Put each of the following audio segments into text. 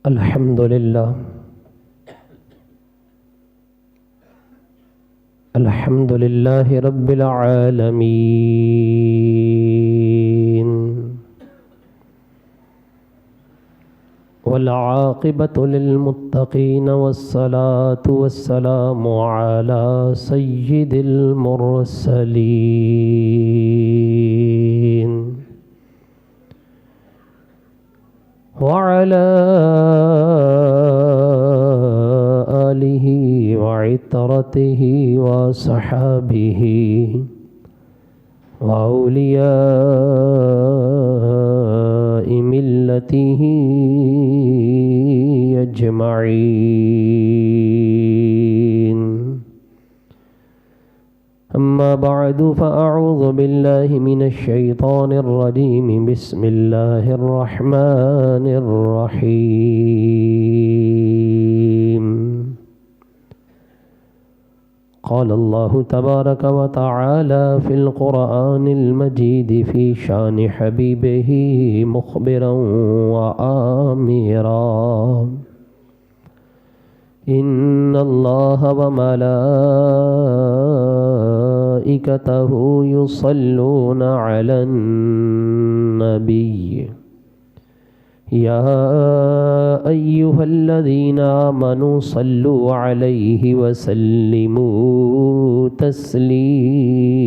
الحمد للہ الحمد للہ رب العالمین والعاقبۃ للمتقین والصلاة والسلام علی سید المرسلین وعلى آلہ وعطرته وصحابه وأولیاء ملته أجمعین أما بعد فأعوذ بالله من الشيطان الرجيم بسم الله الرحمن الرحيم قال الله تبارك وتعالى في القرآن المجيد في شان حبيبه مخبرا وآمرا إن الله وملائكته يصلون على النبي يا أيها الذين آمنوا صلوا عليه وسلموا تسليما۔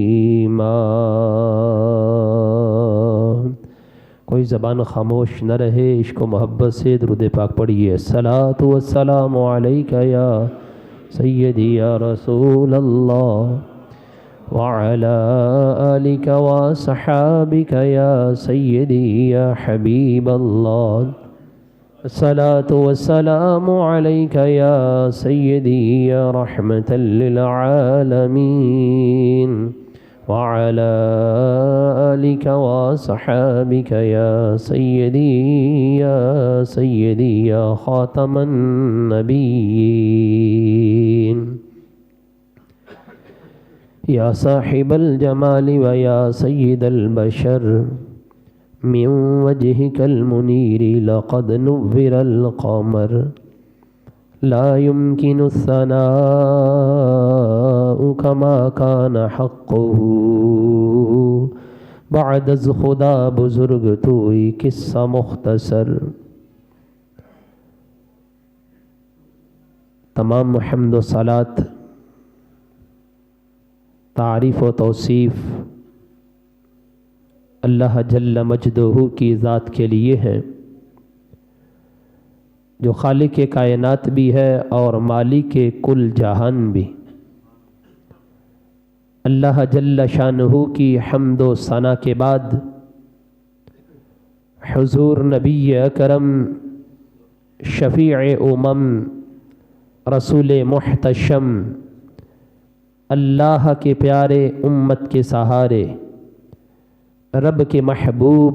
کوئی زبان خاموش نہ رہے، عشق و محبت سے درود پاک پڑھیے۔ الصلاۃ والسلام علیک یا سیدی یا رسول اللہ وعلی آلک وصحابک یا سیدی یا حبیب اللہ۔ الصلاۃ والسلام علیک یا سیدی یا رحمۃ للعالمین وعلى آلك وصحابك يا سيدي يا خاتم النبيين يا صاحب الجمال ويا سيد البشر من وجهك المنير لقد نور القمر لا يمكن الثناء كما كان حقه بعد از خدا بزرگ توئی قصہ مختصر۔ تمام حمد و صلات، تعریف و توصیف اللہ جل مجدہ کی ذات کے لیے ہیں، جو خالق کائنات بھی ہے اور مالک کل جہان بھی۔ اللہ جل شانہ کی حمد و ثنا کے بعد حضور نبی اکرم شفیع امم رسول محتشم اللہ کے پیارے امت کے سہارے رب کے محبوب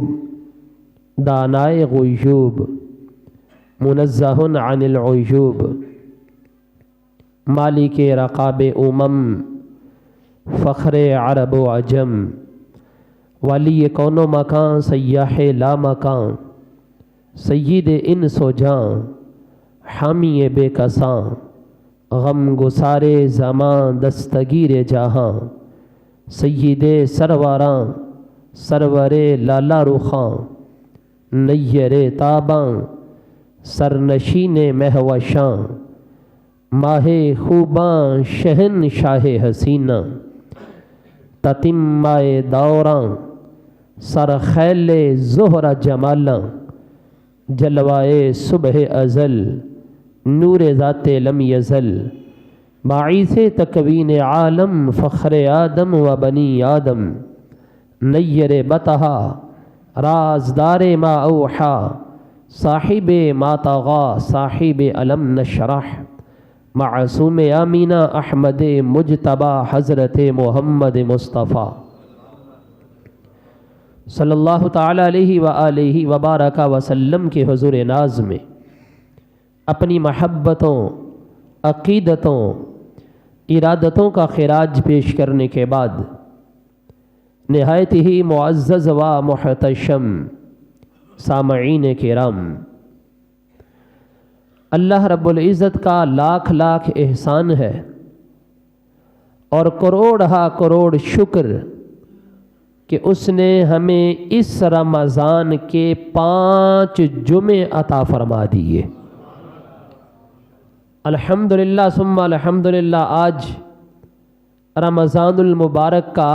دانائے غیوب منزہ عن العیوب مالک رقاب امم فخر عرب و عجم ولی کون و مکان سیاح لا مکان سید انس و جاں حامی بے کساں غم گسار زماں دستگیر جہاں سید سرواراں سرور لالا رخاں نیر تاباں سرنشین مہوشاں ماہ خوباں شہن شاہ حسینہ تتمائے دوراں سر خیل زہرہ جمالاں جلوائے صبح ازل نور ذات لم یزل باعث تکوین عالم فخر آدم و بنی آدم نیر بطہا رازدار ما اوحا صاحب ما طغا صاحب علم نشرح معصوم آمینہ احمد مجتبی حضرت محمد مصطفیٰ صلی اللہ تعالیٰ علیہ وآلہ وبارک وسلم کے حضور ناز میں اپنی محبتوں، عقیدتوں، ارادتوں کا خراج پیش کرنے کے بعد نہایت ہی معزز و محتشم سامعین کرام، اللہ رب العزت کا لاکھ لاکھ احسان ہے اور کروڑ کروڑ شکر کہ اس نے ہمیں اس رمضان کے 5 جمعے عطا فرما دیے۔ الحمدللہ ثم الحمدللہ، آج رمضان المبارک کا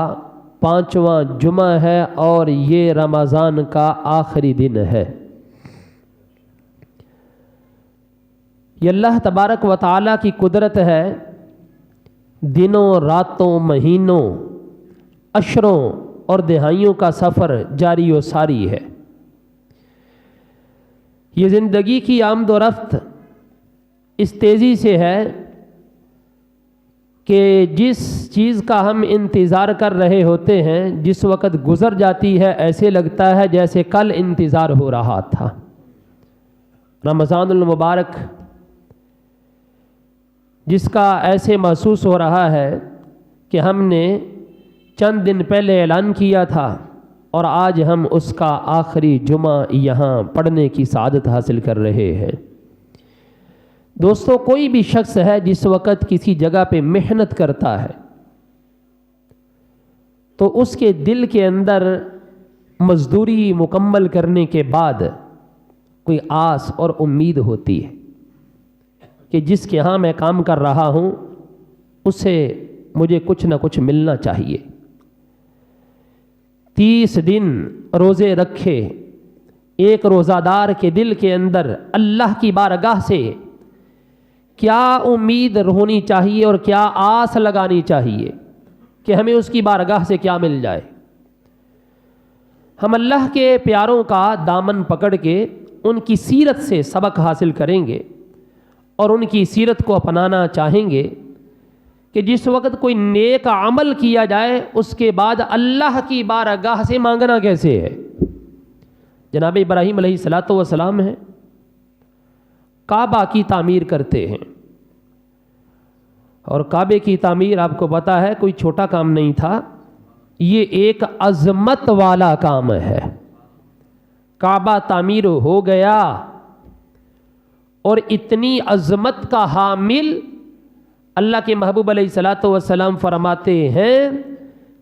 5واں جمعہ ہے اور یہ رمضان کا آخری دن ہے۔ یہ اللہ تبارک و تعالیٰ کی قدرت ہے، دنوں راتوں مہینوں عشروں اور دہائیوں کا سفر جاری و ساری ہے۔ یہ زندگی کی آمد و رفت اس تیزی سے ہے کہ جس چیز کا ہم انتظار کر رہے ہوتے ہیں جس وقت گزر جاتی ہے ایسے لگتا ہے جیسے کل انتظار ہو رہا تھا۔ رمضان المبارک جس کا ایسے محسوس ہو رہا ہے کہ ہم نے چند دن پہلے اعلان کیا تھا اور آج ہم اس کا آخری جمعہ یہاں پڑھنے کی سعادت حاصل کر رہے ہیں۔ دوستو، کوئی بھی شخص ہے جس وقت کسی جگہ پہ محنت کرتا ہے تو اس کے دل کے اندر مزدوری مکمل کرنے کے بعد کوئی آس اور امید ہوتی ہے کہ جس کے ہاں میں کام کر رہا ہوں اسے مجھے کچھ نہ کچھ ملنا چاہیے۔ 30 دن روزے رکھے ایک روزہ دار کے دل کے اندر اللہ کی بارگاہ سے کیا امید ہونی چاہیے اور کیا آس لگانی چاہیے کہ ہمیں اس کی بارگاہ سے کیا مل جائے۔ ہم اللہ کے پیاروں کا دامن پکڑ کے ان کی سیرت سے سبق حاصل کریں گے اور ان کی سیرت کو اپنانا چاہیں گے کہ جس وقت کوئی نیک عمل کیا جائے اس کے بعد اللہ کی بارگاہ سے مانگنا کیسے ہے۔ جناب ابراہیم علیہ السلام ہیں، کعبہ کی تعمیر کرتے ہیں، اور کعبے کی تعمیر آپ کو پتہ ہے کوئی چھوٹا کام نہیں تھا، یہ ایک عظمت والا کام ہے۔ کعبہ تعمیر ہو گیا اور اتنی عظمت کا حامل اللہ کے محبوب علیہ السلام فرماتے ہیں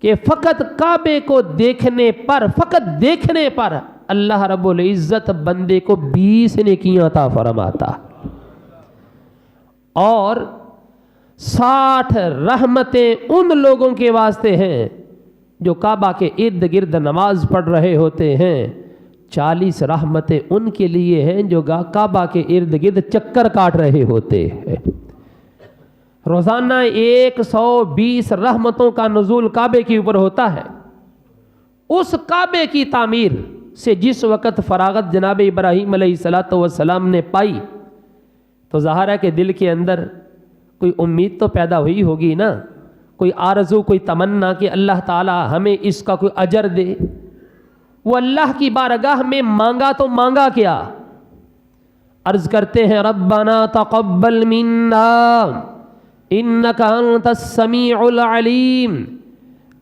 کہ فقط کعبے کو دیکھنے پر اللہ رب العزت بندے کو 20 نیکیاں عطا فرماتا اور 60 رحمتیں ان لوگوں کے واسطے ہیں جو کعبہ کے ارد گرد نماز پڑھ رہے ہوتے ہیں، 40 رحمتیں ان کے لیے ہیں جو کعبہ کے ارد گرد چکر کاٹ رہے ہوتے ہیں۔ روزانہ 120 رحمتوں کا نزول کعبے کے اوپر ہوتا ہے۔ اس کعبے کی تعمیر سے جس وقت فراغت جناب ابراہیم علیہ السلام نے پائی تو ظاہر ہے کہ دل کے اندر کوئی امید تو پیدا ہوئی ہوگی نا، کوئی آرزو، کوئی تمنا کہ اللہ تعالی ہمیں اس کا کوئی اجر دے۔ وہ اللہ کی بارگاہ میں مانگا تو مانگا کیا؟ عرض کرتے ہیں ربنا تقبل منا انک انت السمیع العلیم،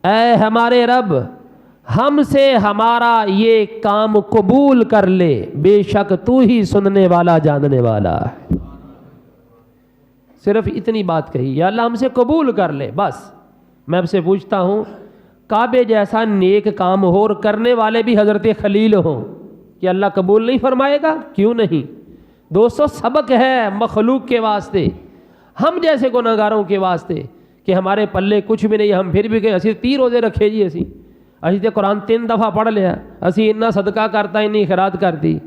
اے ہمارے رب ہم سے ہمارا یہ کام قبول کر لے، بے شک تو ہی سننے والا جاننے والا ہے۔ صرف اتنی بات کہی، یا اللہ ہم سے قبول کر لے۔ بس میں آپ سے پوچھتا ہوں، کعبے جیسا نیک کام ہو اور کرنے والے بھی حضرت خلیل ہوں، کہ اللہ قبول نہیں فرمائے گا؟ کیوں نہیں؟ دوستو، سبق ہے مخلوق کے واسطے، ہم جیسے گناہگاروں کے واسطے کہ ہمارے پلے کچھ بھی نہیں، ہم پھر بھی کہ اسی 30 روزے رکھے جی، اسی تے قرآن 3 دفعہ پڑھ لیا، اسی اتنا صدقہ کرتا اتنی خیرات کرتی۔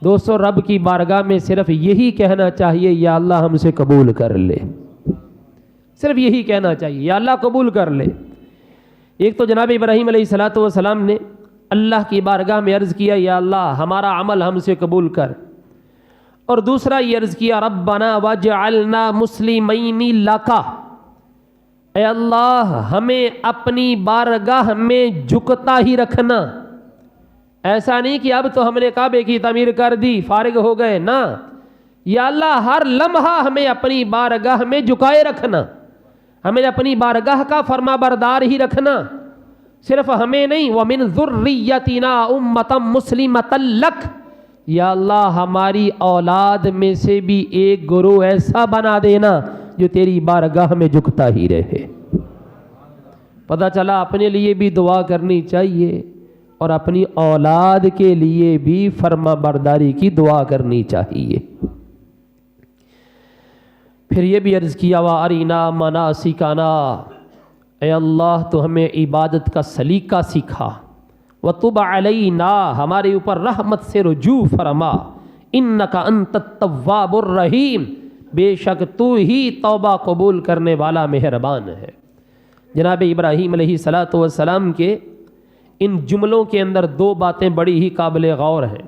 دوستو، رب کی بارگاہ میں صرف یہی کہنا چاہیے، یا اللہ ہم سے قبول کر لے، صرف یہی کہنا چاہیے، یا اللہ قبول کر لے۔ ایک تو جناب ابراہیم علیہ السلام نے اللہ کی بارگاہ میں عرض کیا، یا اللہ ہمارا عمل ہم سے قبول کر، اور دوسرا یہ عرض کیا ربنا وجعلنا مسلمین لک، اے اللہ ہمیں اپنی بارگاہ میں جھکتا ہی رکھنا، ایسا نہیں کہ اب تو ہم نے کعبے کی تعمیر کر دی فارغ ہو گئے، نا، یا اللہ ہر لمحہ ہمیں اپنی بارگاہ میں جھکائے رکھنا، ہمیں اپنی بارگاہ کا فرما بردار ہی رکھنا، صرف ہمیں نہیں، وَمِن ذُرِّيَّتِنَا أُمَّةً مُسْلِمَةً لَكَ، یا اللہ ہماری اولاد میں سے بھی ایک گروہ ایسا بنا دینا جو تیری بارگاہ میں جھکتا ہی رہے۔ پتہ چلا اپنے لیے بھی دعا کرنی چاہیے اور اپنی اولاد کے لیے بھی فرما برداری کی دعا کرنی چاہیے۔ پھر یہ بھی عرض کیا وَأَرِنَا مَنَاسِكَنَا، اے اللہ تو ہمیں عبادت کا سلیقہ سکھا، وَتُبْ عَلَيْنَا، ہمارے اوپر رحمت سے رجوع فرما، إِنَّكَ أَنْتَ التَّوَّابُ الرَّحِيمُ، بے شک تو ہی توبہ قبول کرنے والا مہربان ہے۔ جناب ابراہیم علیہ السلام کے ان جملوں کے اندر دو باتیں بڑی ہی قابل غور ہیں۔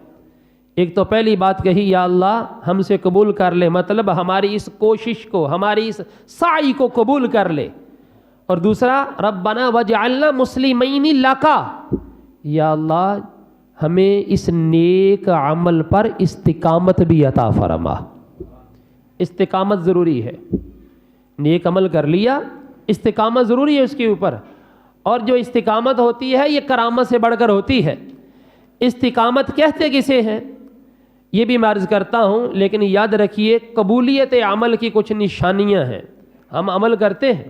ایک تو پہلی بات کہی یا اللہ ہم سے قبول کر لے، مطلب ہماری اس کوشش کو، ہماری اس سعی کو قبول کر لے، اور دوسرا ربنا وجعلنا مسلمین لک، یا اللہ ہمیں اس نیک عمل پر استقامت بھی عطا فرما۔ استقامت ضروری ہے، نیک عمل کر لیا، استقامت ضروری ہے اس کے اوپر، اور جو استقامت ہوتی ہے یہ کرامت سے بڑھ کر ہوتی ہے۔ استقامت کہتے کسے ہیں یہ بھی میں عرض کرتا ہوں، لیکن یاد رکھیے قبولیت عمل کی کچھ نشانیاں ہیں۔ ہم عمل کرتے ہیں،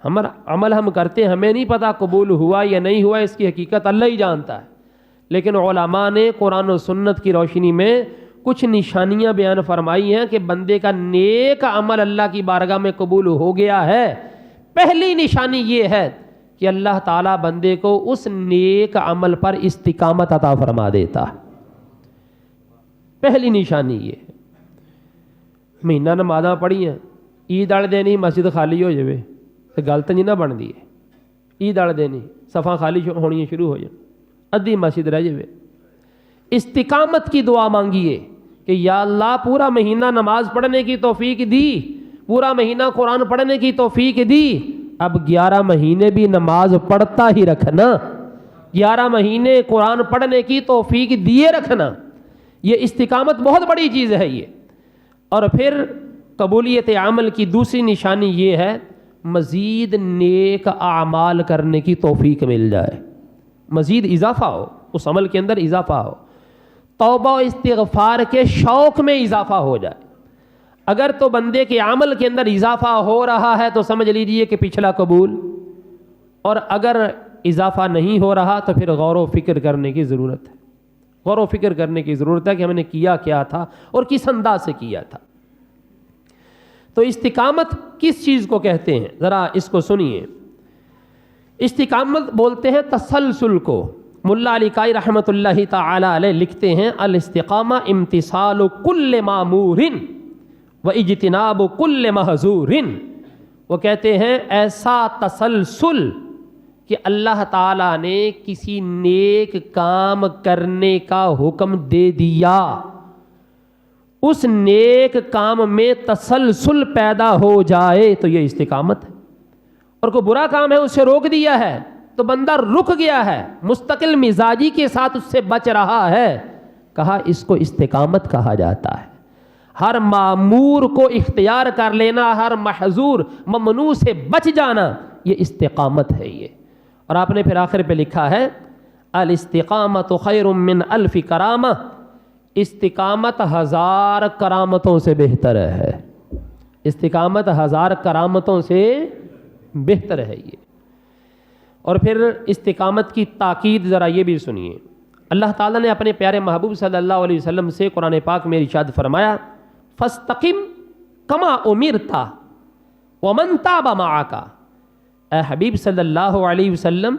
ہم کرتے ہیں، ہمیں نہیں پتا قبول ہوا یا نہیں ہوا، اس کی حقیقت اللہ ہی جانتا ہے، لیکن علماء نے قرآن و سنت کی روشنی میں کچھ نشانیاں بیان فرمائی ہیں کہ بندے کا نیک عمل اللہ کی بارگاہ میں قبول ہو گیا ہے۔ پہلی نشانی یہ ہے کہ اللہ تعالیٰ بندے کو اس نیک عمل پر استقامت عطا فرما دیتا ہے۔ پہلی نشانی یہ ہے۔ مہینہ نمازاں پڑھی ہیں، عید والے دن ہی مسجد خالی ہو جائے تو غلط نہیں نہ بن دی ہے۔ عید والے دن ہی صفاں خالی ہونی شروع ہو جائیں، ادھی مسجد رہ جائے۔ استقامت کی دعا مانگیے کہ یا اللہ پورا مہینہ نماز پڑھنے کی توفیق دی، پورا مہینہ قرآن پڑھنے کی توفیق دی، اب 11 مہینے بھی نماز پڑھتا ہی رکھنا، 11 مہینے قرآن پڑھنے کی توفیق دیے رکھنا۔ یہ استقامت بہت بڑی چیز ہے یہ۔ اور پھر قبولیت عمل کی دوسری نشانی یہ ہے مزید نیک اعمال کرنے کی توفیق مل جائے، مزید اضافہ ہو، اس عمل کے اندر اضافہ ہو، توبہ و استغفار کے شوق میں اضافہ ہو جائے۔ اگر تو بندے کے عمل کے اندر اضافہ ہو رہا ہے تو سمجھ لیجئے کہ پچھلا قبول، اور اگر اضافہ نہیں ہو رہا تو پھر غور و فکر کرنے کی ضرورت ہے، غور و فکر کرنے کی ضرورت ہے کہ ہم نے کیا کیا تھا اور کس انداز سے کیا تھا۔ تو استقامت کس چیز کو کہتے ہیں ذرا اس کو سنیے۔ استقامت بولتے ہیں تسلسل کو۔ ملا علی کائی رحمۃ اللہ تعالی علیہ لکھتے ہیں الاستقامہ امتثال کل مامور و اجتناب کل محظور۔ وہ کہتے ہیں ایسا تسلسل کہ اللہ تعالیٰ نے کسی نیک کام کرنے کا حکم دے دیا، اس نیک کام میں تسلسل پیدا ہو جائے تو یہ استقامت ہے۔ اور کوئی برا کام ہے اسے روک دیا ہے تو بندہ رک گیا ہے، مستقل مزاجی کے ساتھ اس سے بچ رہا ہے، کہا اس کو استقامت کہا جاتا ہے۔ ہر مامور کو اختیار کر لینا، ہر محظور ممنوع سے بچ جانا، یہ استقامت ہے یہ۔ اور آپ نے پھر آخر پہ لکھا ہے الاستقامت خیر من الف کرامہ، استقامت 1000 کرامتوں سے بہتر ہے۔ استقامت 1000 کرامتوں سے بہتر ہے یہ۔ اور پھر استقامت کی تاکید ذرا یہ بھی سنیے۔ اللہ تعالیٰ نے اپنے پیارے محبوب صلی اللہ علیہ وسلم سے قرآن پاک میں ارشاد فرمایا فاستقم کما امرت ومن تاب معک۔ اے حبیب صلی اللہ علیہ وسلم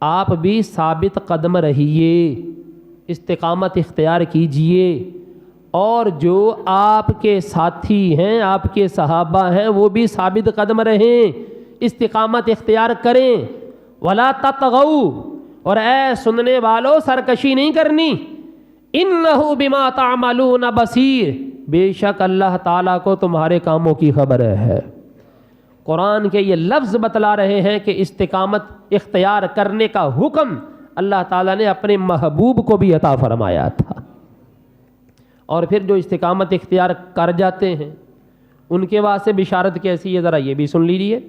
آپ بھی ثابت قدم رہیے، استقامت اختیار کیجئے، اور جو آپ کے ساتھی ہیں، آپ کے صحابہ ہیں، وہ بھی ثابت قدم رہیں، استقامت اختیار کریں۔ ولا تطغوا، اور اے سننے والوں سرکشی نہیں کرنی، انہ بما تعملون بصیر، بے شک اللہ تعالیٰ کو تمہارے کاموں کی خبر ہے۔ قرآن کے یہ لفظ بتلا رہے ہیں کہ استقامت اختیار کرنے کا حکم اللہ تعالیٰ نے اپنے محبوب کو بھی عطا فرمایا تھا۔ اور پھر جو استقامت اختیار کر جاتے ہیں ان کے واسطے بشارت کیسی ہے ذرا یہ بھی سن لیجیے۔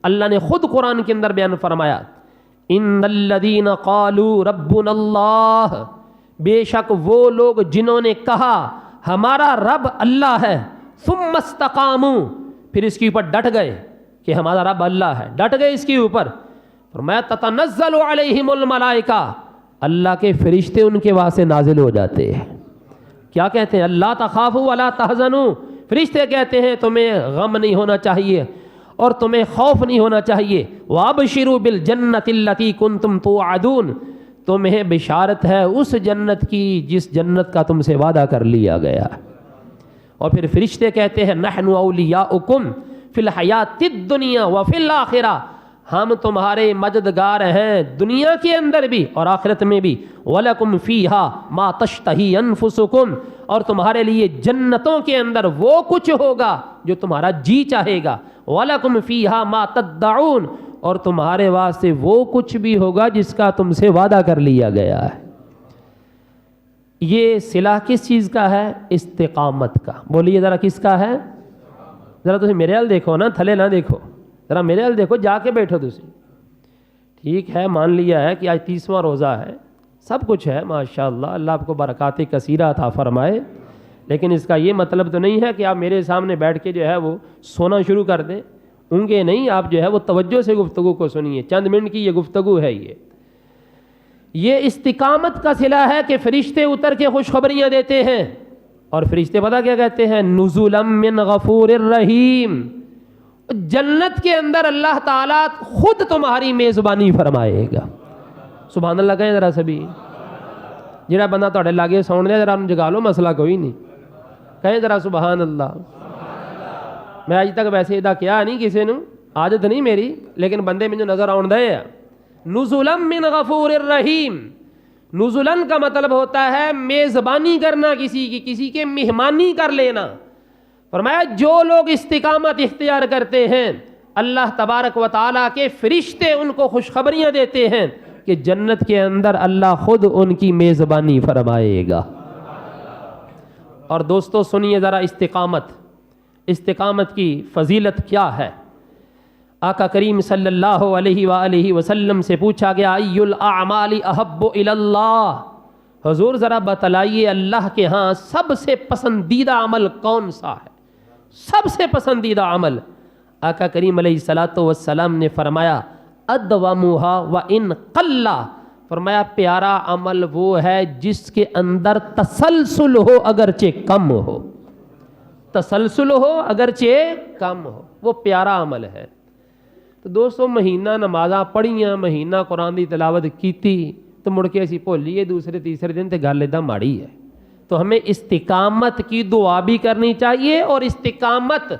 اللہ نے خود قرآن کے اندر بیان فرمایا ان الذین قالوا ربنا اللہ، بے شک وہ لوگ جنہوں نے کہا ہمارا رب اللہ ہے، ثم استقاموا، پھر اس کے اوپر ڈٹ گئے کہ ہمارا رب اللہ ہے، ڈٹ گئے اس کے اوپر، فرمایا تتنزل علیہم الملائکہ، اللہ کے فرشتے ان کے واسطے نازل ہو جاتے ہیں۔ کیا کہتے ہیں؟ اللہ تخافوا ولا تحزنوا، فرشتے کہتے ہیں تمہیں غم نہیں ہونا چاہیے اور تمہیں خوف نہیں ہونا چاہیے، وابشروا بالجنۃ التی کنتم توعدون، تمہیں بشارت ہے اس جنت کی جس جنت کا تم سے وعدہ کر لیا گیا۔ اور پھر فرشتے کہتے ہیں نحن اولیاؤکم فی الحیات الدنیا وفی الآخرہ، ہم تمہارے مددگار ہیں دنیا کے اندر بھی اور آخرت میں بھی، وَلَكُمْ فِيهَا مَا تَشْتَهِي أَنفُسُكُمْ، اور تمہارے لیے جنتوں کے اندر وہ کچھ ہوگا جو تمہارا جی چاہے گا، وَلَكُمْ فِيهَا مَا تَدَّعُونَ، اور تمہارے واسطے وہ کچھ بھی ہوگا جس کا تم سے وعدہ کر لیا گیا ہے۔ یہ صلہ کس چیز کا ہے؟ استقامت کا۔ بولیے ذرا کس کا ہے؟ ذرا تم میرے حال دیکھو نا، تھلے نہ دیکھو، ذرا میرے حال دیکھو، جا کے بیٹھو تسی۔ ٹھیک ہے، مان لیا ہے کہ آج 30واں روزہ ہے، سب کچھ ہے ماشاءاللہ، اللہ آپ کو برکات کثیرہ عطا فرمائے، لیکن اس کا یہ مطلب تو نہیں ہے کہ آپ میرے سامنے بیٹھ کے جو ہے وہ سونا شروع کر دیں، اونگے نہیں، آپ جو ہے وہ توجہ سے گفتگو کو سنیے، چند منٹ کی یہ گفتگو ہے۔ یہ استقامت کا صلہ ہے کہ فرشتے اتر کے خوشخبریاں دیتے ہیں، اور فرشتے پتہ کیا کہتے ہیں؟ نزلا من غفور الرحیم، جنت کے اندر اللہ تعالیٰ خود تمہاری میزبانی فرمائے گا۔ سبحان اللہ کہیں ذرا سبھی، جڑا بندہ تھوڑے لاگے سون دے ذرا انہوں جگا لو، مسئلہ کوئی نہیں، کہیں ذرا سبحان اللہ۔ میں آج تک ویسے ادا کیا نہیں کسی نے، عادت نہیں میری، لیکن بندے مجھے نظر آن دے۔ نزلا من غفور الرحیم، نزلن کا مطلب ہوتا ہے میزبانی کرنا کسی کی، کسی کے مہمانی کر لینا۔ فرمایا جو لوگ استقامت اختیار کرتے ہیں اللہ تبارک و تعالیٰ کے فرشتے ان کو خوشخبریاں دیتے ہیں کہ جنت کے اندر اللہ خود ان کی میزبانی فرمائے گا۔ اور دوستو سنیے ذرا استقامت کی فضیلت کیا ہے۔ آقا کریم صلی اللہ علیہ وآلہ وسلم سے پوچھا گیا ای الاعمال احب الی اللہ، حضور ذرا بتلائیے اللہ کے ہاں سب سے پسندیدہ عمل کون سا ہے، سب سے پسندیدہ عمل؟ آقا کریم علیہ الصلوۃ والسلام نے فرمایا ادومھا وان قل، فرمایا پیارا عمل وہ ہے جس کے اندر تسلسل ہو اگرچہ کم ہو، تسلسل ہو اگرچہ کم ہو، وہ پیارا عمل ہے۔ تو دوستو مہینہ نمازاں پڑھیاں، مہینہ قرآن دی تلاوت کیتی تو مڑ کے اسی بھولیے دوسرے تیسرے دن تے گل اداں ماڑی ہے۔ تو ہمیں استقامت کی دعا بھی کرنی چاہیے اور استقامت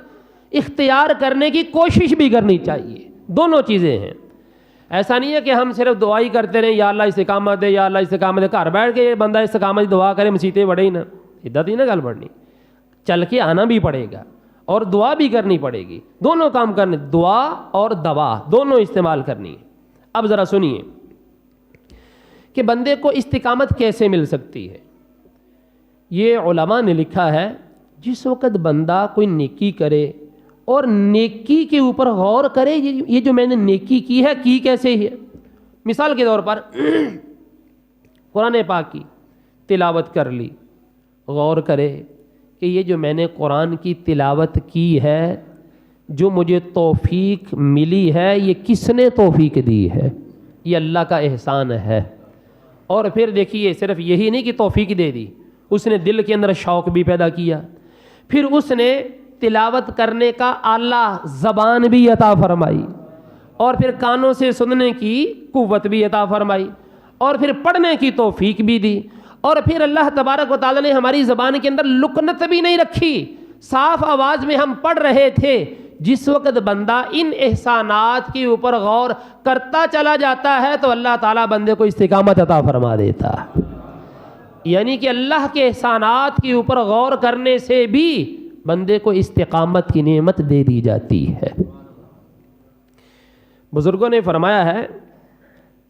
اختیار کرنے کی کوشش بھی کرنی چاہیے، دونوں چیزیں ہیں۔ ایسا نہیں ہے کہ ہم صرف دعا ہی کرتے رہیں یا اللہ استقامت دے، یا اللہ استقامت دے، گھر بیٹھ کے بندہ استقامت کی دعا کرے مسیطے بڑھے ہی نہ، ادھا تھی نا گل بڑھنی، چل کے آنا بھی پڑے گا اور دعا بھی کرنی پڑے گی، دونوں کام کرنے، دعا اور دوا دونوں استعمال کرنی ہے۔ اب ذرا سنیے کہ بندے کو استقامت کیسے مل سکتی ہے۔ یہ علماء نے لکھا ہے جس وقت بندہ کوئی نیکی کرے اور نیکی کے اوپر غور کرے، یہ جو میں نے نیکی کی ہے کی کیسے ہے۔ مثال کے طور پر قرآن پاک کی تلاوت کر لی، غور کرے کہ یہ جو میں نے قرآن کی تلاوت کی ہے، جو مجھے توفیق ملی ہے، یہ کس نے توفیق دی ہے؟ یہ اللہ کا احسان ہے۔ اور پھر دیکھیے صرف یہی نہیں کہ توفیق دے دی، اس نے دل کے اندر شوق بھی پیدا کیا، پھر اس نے تلاوت کرنے کا اعلیٰ زبان بھی عطا فرمائی، اور پھر کانوں سے سننے کی قوت بھی عطا فرمائی، اور پھر پڑھنے کی توفیق بھی دی، اور پھر اللہ تبارک و تعالیٰ نے ہماری زبان کے اندر لکنت بھی نہیں رکھی، صاف آواز میں ہم پڑھ رہے تھے۔ جس وقت بندہ ان احسانات کے اوپر غور کرتا چلا جاتا ہے تو اللہ تعالیٰ بندے کو استقامت عطا فرما دیتا ہے۔ یعنی کہ اللہ کے احسانات کے اوپر غور کرنے سے بھی بندے کو استقامت کی نعمت دے دی جاتی ہے۔ بزرگوں نے فرمایا ہے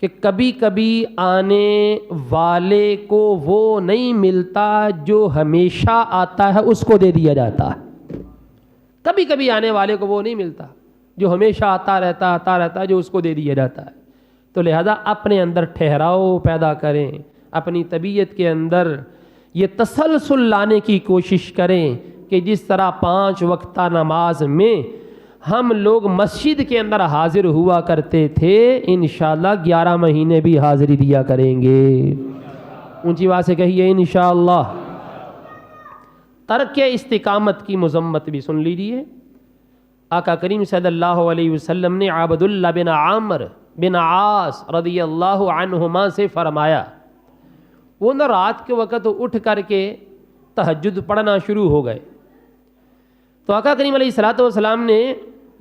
کہ کبھی کبھی آنے والے کو وہ نہیں ملتا جو ہمیشہ آتا ہے، اس کو دے دیا جاتا ہے۔ کبھی کبھی آنے والے کو وہ نہیں ملتا جو ہمیشہ آتا رہتا ہے، جو اس کو دے دیا جاتا ہے۔ تو لہذا اپنے اندر ٹھہراؤ پیدا کریں، اپنی طبیعت کے اندر یہ تسلسل لانے کی کوشش کریں کہ جس طرح 5 وقتہ نماز میں ہم لوگ مسجد کے اندر حاضر ہوا کرتے تھے، انشاءاللہ 11 مہینے بھی حاضری دیا کریں گے۔ اونچی آواز سے کہیے انشاءاللہ۔ ترک استقامت کی مذمت بھی سن لیجیے۔ آقا کریم صلی اللہ علیہ وسلم نے عبد اللہ بن عامر بن عاص رضی اللہ عنہما سے فرمایا، وہ نہ رات کے وقت اٹھ کر کے تہجد پڑھنا شروع ہو گئے۔ تو آقا کریم علیہ الصلوۃ والسلام نے،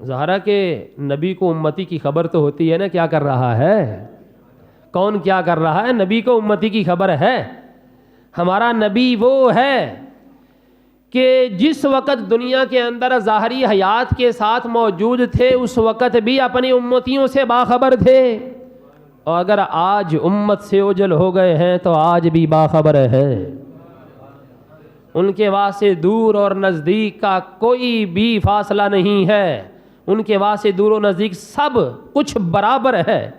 ظاہرہ کہ نبی کو امتی کی خبر تو ہوتی ہے نا، کیا کر رہا ہے، کون کیا کر رہا ہے، نبی کو امتی کی خبر ہے۔ ہمارا نبی وہ ہے کہ جس وقت دنیا کے اندر ظاہری حیات کے ساتھ موجود تھے، اس وقت بھی اپنی امتیوں سے باخبر تھے، اور اگر آج امت سے اوجل ہو گئے ہیں تو آج بھی باخبر ہے۔ ان کے واسطے دور اور نزدیک کا کوئی بھی فاصلہ نہیں ہے، ان کے واسطے دور و نزدیک سب کچھ برابر ہے۔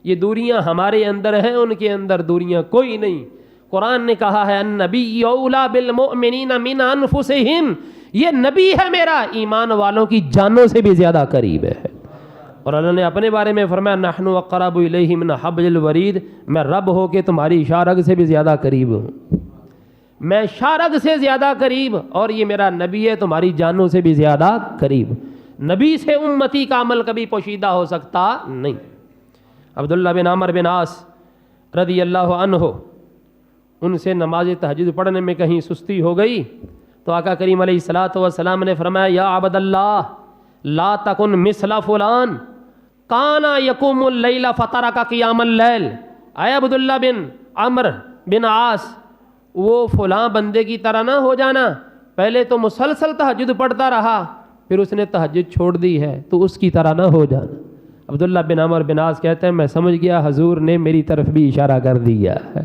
یہ دوریاں ہمارے اندر ہیں، ان کے اندر دوریاں کوئی نہیں۔ قرآن نے کہا ہے النبی اولیٰ بالمؤمنین من انفسہم، یہ نبی ہے میرا ایمان والوں کی جانوں سے بھی زیادہ قریب ہے۔ اور اللہ نے اپنے بارے میں فرمایا نحن اقرب الیہ من حبل الورید، میں رب ہو کے تمہاری شارگ سے بھی زیادہ قریب ہوں، میں شارگ سے زیادہ قریب، اور یہ میرا نبی ہے تمہاری جانوں سے بھی زیادہ قریب۔ نبی سے امتی کا عمل کبھی پوشیدہ ہو سکتا نہیں۔ عبداللہ بن عمر بن عاص رضی اللہ عنہ، ان سے نماز تہجد پڑھنے میں کہیں سستی ہو گئی تو آقا کریم علیہ الصلوۃ والسلام نے فرمایا یا عبد اللہ لا تکن مثل فلان کانا یقوم اللیل فترک قیام اللیل، اے عبداللہ بن عمر بن عاص، وہ فلاں بندے کی طرح نہ ہو جانا، پہلے تو مسلسل تہجد پڑھتا رہا پھر اس نے تہجد چھوڑ دی ہے، تو اس کی طرح نہ ہو جانا۔ عبداللہ بن عمر بن عاص کہتے ہیں میں سمجھ گیا حضور نے میری طرف بھی اشارہ کر دیا ہے،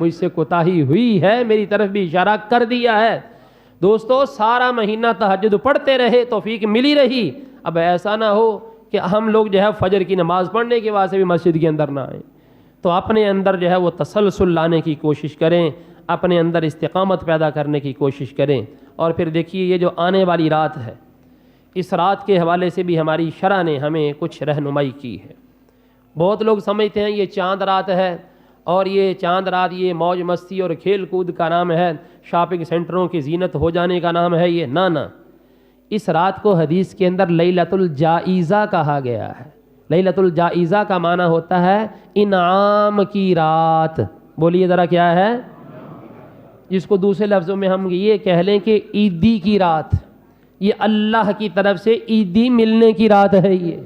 مجھ سے کوتاہی ہوئی ہے، میری طرف بھی اشارہ کر دیا ہے۔ دوستو سارا مہینہ تہجد پڑھتے رہے، توفیق ملی رہی، اب ایسا نہ ہو کہ ہم لوگ جو ہے فجر کی نماز پڑھنے کے واسطے بھی مسجد کے اندر نہ آئیں۔ تو اپنے اندر جو ہے وہ تسلسل لانے کی کوشش کریں، اپنے اندر استقامت پیدا کرنے کی کوشش کریں۔ اور پھر دیکھیے یہ جو آنے والی رات ہے، اس رات کے حوالے سے بھی ہماری شرع نے ہمیں کچھ رہنمائی کی ہے۔ بہت لوگ سمجھتے ہیں یہ چاند رات ہے، اور یہ چاند رات یہ موج مستی اور کھیل کود کا نام ہے، شاپنگ سینٹروں کی زینت ہو جانے کا نام ہے یہ، نہ اس رات کو حدیث کے اندر لیلۃ الجائزہ کہا گیا ہے۔ لیلۃ الجائزہ کا معنی ہوتا ہے انعام کی رات۔ بولیے ذرا کیا ہے، جس کو دوسرے لفظوں میں ہم یہ کہہ لیں کہ عیدی کی رات، یہ اللہ کی طرف سے عیدی ملنے کی رات ہے، یہ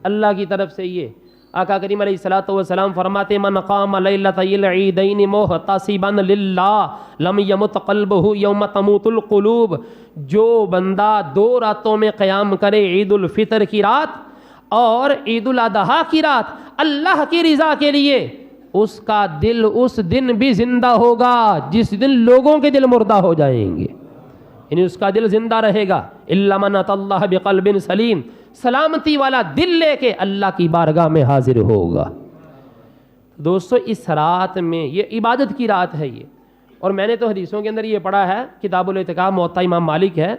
اللہ کی طرف سے۔ یہ آقا کریم علیہ الصلوۃ والسلام فرماتے من قام لیلۃ العیدین محتسبا للہ لم یمت قلبہ یوم تموت القلوب، جو بندہ 2 راتوں میں قیام کرے، عید الفطر کی رات اور عید الاضحیٰ کی رات، اللہ کی رضا کے لیے، اس کا دل اس دن بھی زندہ ہوگا جس دن لوگوں کے دل مردہ ہو جائیں گے، یعنی اس کا دل زندہ رہے گا۔ الا من اتى اللہ بقلب سلیم، سلامتی والا دل لے کے اللہ کی بارگاہ میں حاضر ہوگا۔ دوستو اس رات میں یہ عبادت کی رات ہے یہ، اور میں نے تو حدیثوں کے اندر یہ پڑھا ہے، کتاب الاعتکاف موطا امام مالک ہے،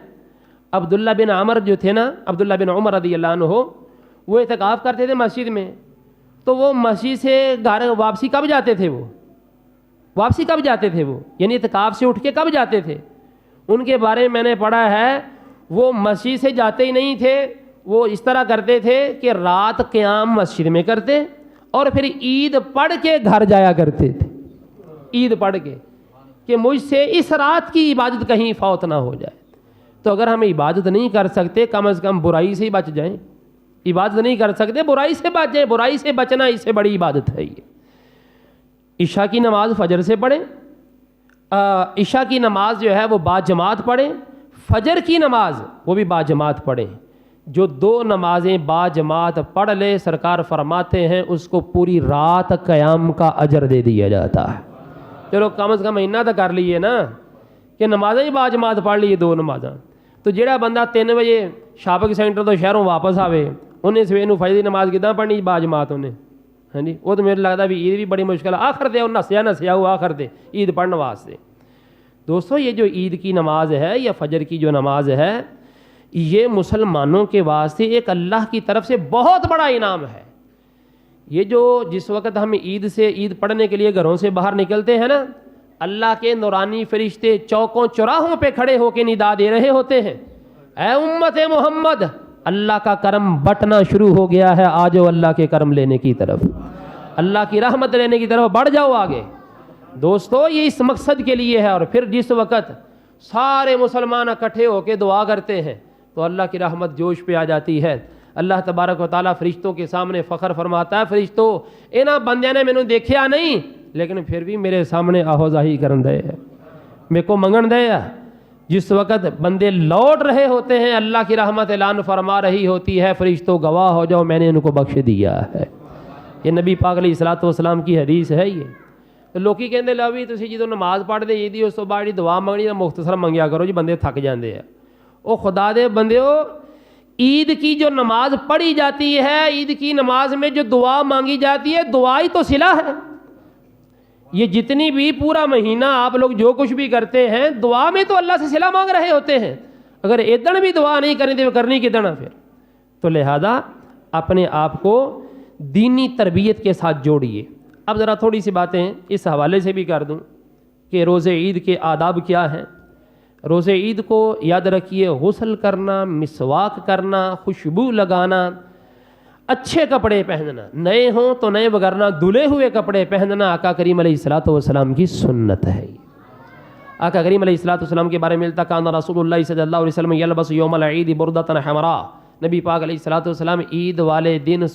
عبداللہ بن عمر جو تھے نا، عبداللہ بن عمر رضی اللہ عنہ، وہ اعتکاف کرتے تھے مسجد میں، تو وہ مسجد سے گھر واپسی کب جاتے تھے، وہ واپسی کب جاتے تھے، وہ یعنی اعتکاف سے اٹھ کے کب جاتے تھے؟ ان کے بارے میں میں نے پڑھا ہے وہ مسجد سے جاتے ہی نہیں تھے، وہ اس طرح کرتے تھے کہ رات قیام مسجد میں کرتے اور پھر عید پڑھ کے گھر جایا کرتے تھے، عید پڑھ کے، کہ مجھ سے اس رات کی عبادت کہیں فوت نہ ہو جائے۔ تو اگر ہم عبادت نہیں کر سکتے کم از کم برائی سے ہی بچ جائیں، عبادت نہیں کر سکتے برائی سے بچ جائیں، برائی سے بچنا اس سے بڑی عبادت ہے یہ۔ عشاء کی نماز فجر سے پڑھیں، عشاء کی نماز جو ہے وہ باجماعت پڑھیں، فجر کی نماز وہ بھی باجماعت پڑھیں۔ جو 2 نمازیں باجماعت پڑھ لے سرکار فرماتے ہیں اس کو پوری رات قیام کا اجر دے دیا جاتا ہے۔ چلو کم از کم مہینہ تو کر لیے نا کہ نمازیں ہی باجماعت پڑھ لیے 2 نمازاں، تو جہاں بندہ 3 بجے شاپنگ سینٹر تو شہروں واپس آوے، انہیں سویر نو فجر دی نماز کداں پڑھنی باجماعت، انہیں ہاں جی وہ تو میرے لگتا بھی عید بھی بڑی مشکل ہے، آخر دے نسیا ہوا آخر دے عید پڑھنے واسطے۔ دوستو یہ جو عید کی نماز ہے یا فجر کی جو نماز ہے یہ مسلمانوں کے واسطے ایک اللہ کی طرف سے بہت بڑا انعام ہے۔ یہ جو جس وقت ہم عید پڑھنے کے لیے گھروں سے باہر نکلتے ہیں نا، اللہ کے نورانی فرشتے چوکوں چوراہوں پہ کھڑے ہو کے ندا دے رہے ہوتے ہیں، اے امت محمد اللہ کا کرم بٹنا شروع ہو گیا ہے، آ جاؤ اللہ کے کرم لینے کی طرف، اللہ کی رحمت لینے کی طرف بڑھ جاؤ آگے۔ دوستو یہ اس مقصد کے لیے ہے، اور پھر جس وقت سارے مسلمان اکٹھے ہو کے دعا کرتے ہیں تو اللہ کی رحمت جوش پہ آ جاتی ہے۔ اللہ تبارک و تعالیٰ فرشتوں کے سامنے فخر فرماتا ہے، فرشتوں انہاں بندیاں نے مینوں دیکھیا نہیں لیکن پھر بھی میرے سامنے آہوزاہی کرن دے میرے کو منگن دے۔ جس وقت بندے لوٹ رہے ہوتے ہیں اللہ کی رحمت اعلان فرما رہی ہوتی ہے، فرشتوں گواہ ہو جاؤ میں نے ان کو بخش دیا ہے۔ یہ نبی پاک علیہ الصلوۃ والسلام کی حدیث ہے۔ یہ لوکی کہندے لو بھی تسی جدوں نماز پڑھ دے عیدی اس تو بعد دعا منگنی تو مختصر منگیا کرو جی، بندے تھک جاندے ہیں۔ او خدا دے بندیو، عید کی جو نماز پڑھی جاتی ہے، عید کی نماز میں جو دعا مانگی جاتی ہے، دعا ہی تو صلہ ہے۔ یہ جتنی بھی پورا مہینہ آپ لوگ جو کچھ بھی کرتے ہیں دعا میں تو اللہ سے صلہ مانگ رہے ہوتے ہیں، اگر ادھر بھی دعا نہیں کریں تو کرنی کدھر پھر؟ تو لہذا اپنے آپ کو دینی تربیت کے ساتھ جوڑیے۔ اب ذرا تھوڑی سی باتیں اس حوالے سے بھی کر دوں کہ روزے عید کے آداب کیا ہیں۔ روزے عید کو یاد رکھیے، غسل کرنا، مسواک کرنا، خوشبو لگانا، اچھے کپڑے پہننا، نئے ہوں تو نئے وگرنہ دھلے ہوئے کپڑے پہننا آقا کریم علیہ الصلوۃ والسلام کی سنت ہے۔ آقا کریم علیہ الصلوۃ والسلام کے بارے میں ملتا کان رسول اللہ صلی اللہ علیہ وسلم یلبس یوم العید بردۃ حمراء، نبی پاک علیہ الصلوۃ والسلام عید والے دن